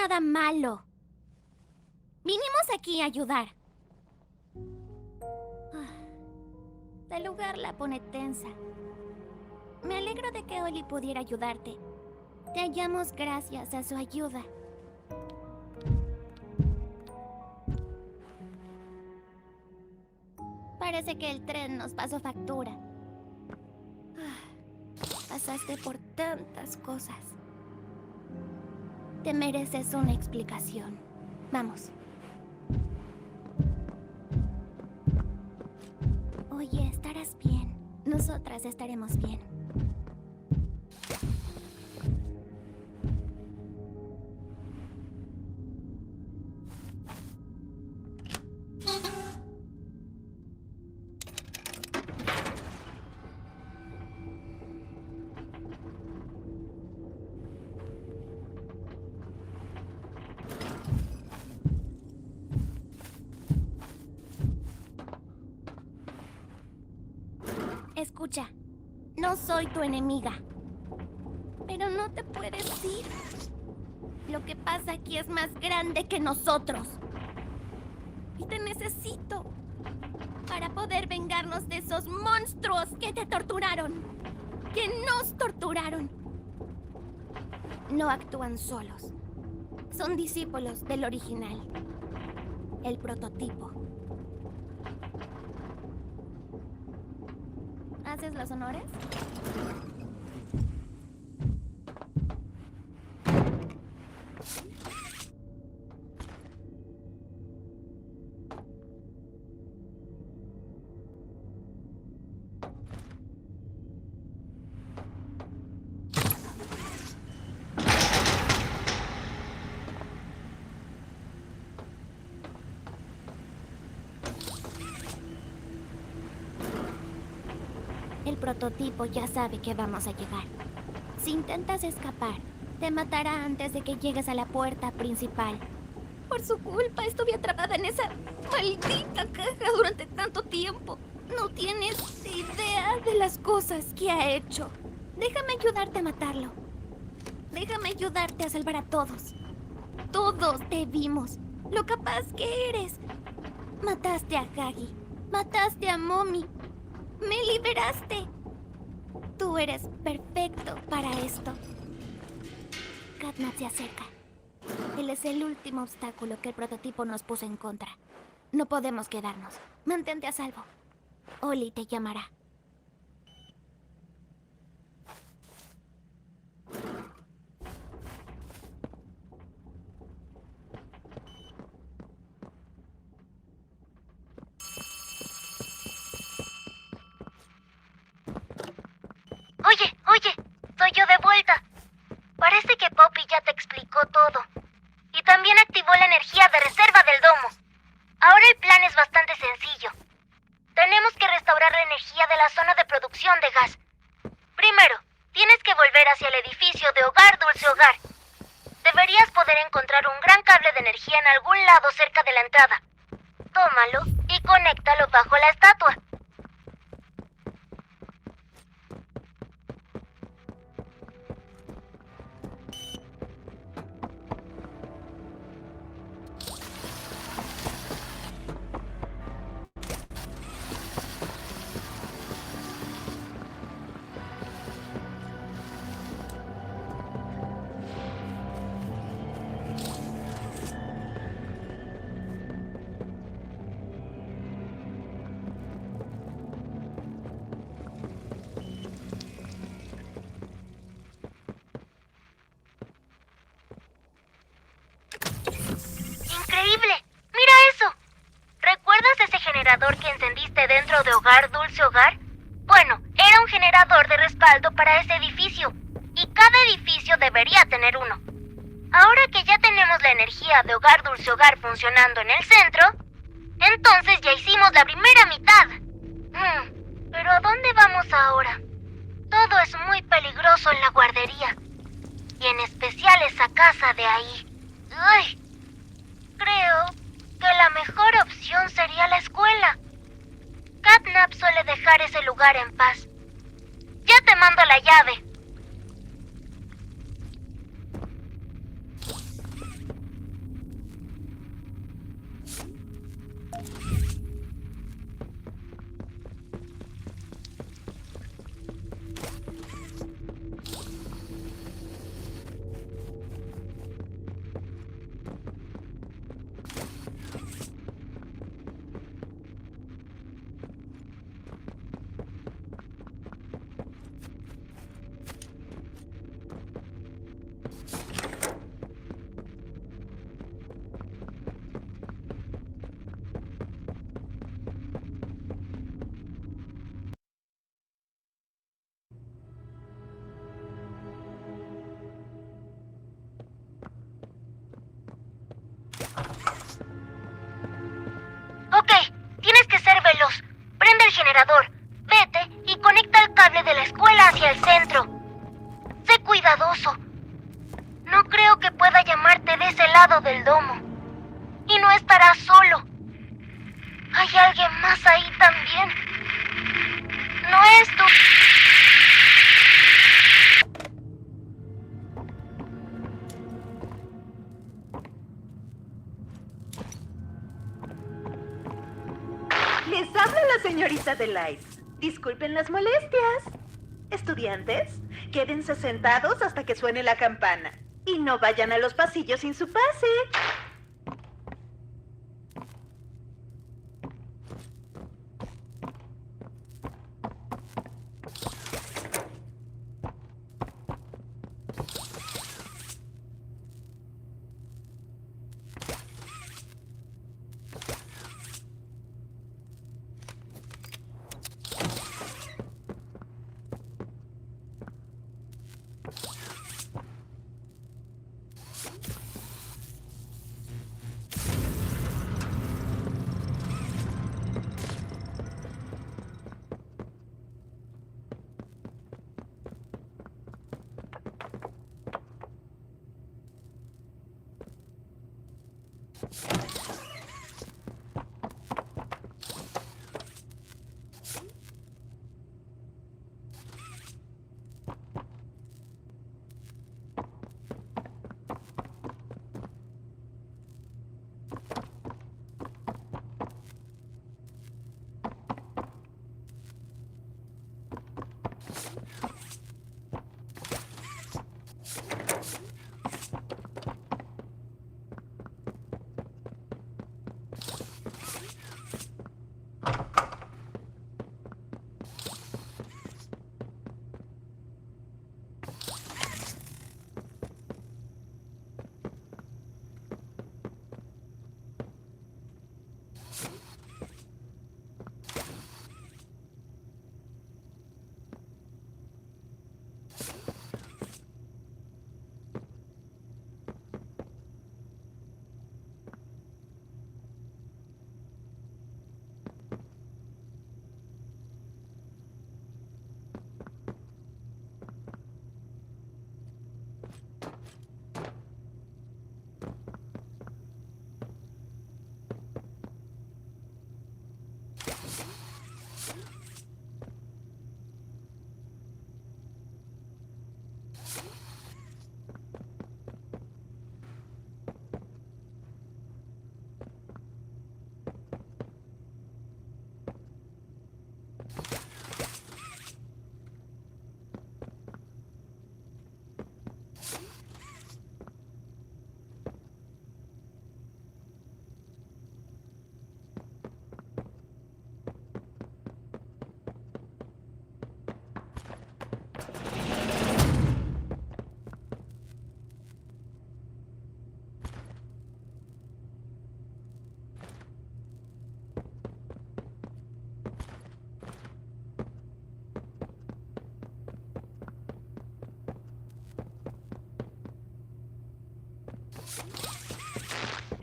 nada malo. Vinimos aquí a ayudar. El lugar la pone tensa. Me alegro de que Oli pudiera ayudarte. Te hallamos gracias a su ayuda. Parece que el tren nos pasó factura. Pasaste por tantas cosas. Te mereces una explicación. Vamos. Oye, estarás bien. Nosotras estaremos bien. Escucha, no soy tu enemiga. Pero no te puedes ir. Lo que pasa aquí es más grande que nosotros. Y te necesito para poder vengarnos de esos monstruos que te torturaron. Que nos torturaron. No actúan solos. Son discípulos del original. El prototipo. ¿Haces los honores? El prototipo ya sabe que vamos a llegar. Si intentas escapar, te matará antes de que llegues a la puerta principal. Por su culpa estuve atrapada en esa maldita caja durante tanto tiempo. No tienes idea de las cosas que ha hecho. Déjame ayudarte a matarlo. Déjame ayudarte a salvar a todos. Todos te vimos. Lo capaz que eres. Mataste a Hagi. Mataste a Mommy. ¡Me liberaste! Tú eres perfecto para esto. Catnap se acerca. Él es el último obstáculo que el prototipo nos puso en contra. No podemos quedarnos. Mantente a salvo. Oli te llamará. Oye, soy yo de vuelta. Parece que Poppy ya te explicó todo. Y también activó la energía de reserva del domo. Ahora el plan es bastante sencillo. Tenemos que restaurar la energía de la zona de producción de gas. Primero, tienes que volver hacia el edificio de Hogar Dulce Hogar. Deberías poder encontrar un gran cable de energía en algún lado cerca de la entrada. Tómalo y conéctalo bajo la estatua. ¡Increíble! ¡Mira eso! ¿Recuerdas ese generador que encendiste dentro de Hogar Dulce Hogar? Bueno, era un generador de respaldo para ese edificio. Y cada edificio debería tener uno. Ahora que ya tenemos la energía de Hogar Dulce Hogar funcionando en el centro, entonces ya hicimos la primera mitad. ¿Pero a dónde vamos ahora? Todo es muy peligroso en la guardería. Y en especial esa casa de ahí. ¡Uy! Creo que la mejor opción sería la escuela. Catnap suele dejar ese lugar en paz. Ya te mando la llave. peligroso. No creo que pueda llamarte de ese lado del domo. Y no estarás solo. Hay alguien más ahí también. No es tú. Les habla la señorita Delight. Disculpen las molestias. Estudiantes, quédense sentados hasta que suene la campana. Y no vayan a los pasillos sin su pase.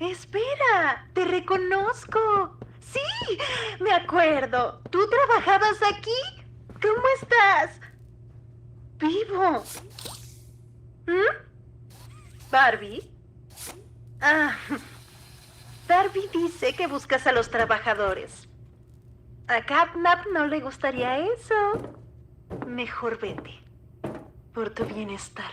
Espera, te reconozco. Sí, me acuerdo. ¿Tú trabajabas aquí? ¿Cómo estás? Vivo. ¿Barbie? Ah, Barbie dice que buscas a los trabajadores. A Catnap no le gustaría eso. Mejor vete. Por tu bienestar.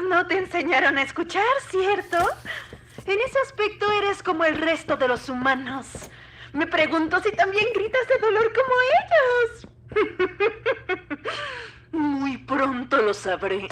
No te enseñaron a escuchar, ¿cierto? En ese aspecto eres como el resto de los humanos. Me pregunto si también gritas de dolor como ellos. Muy pronto lo sabré.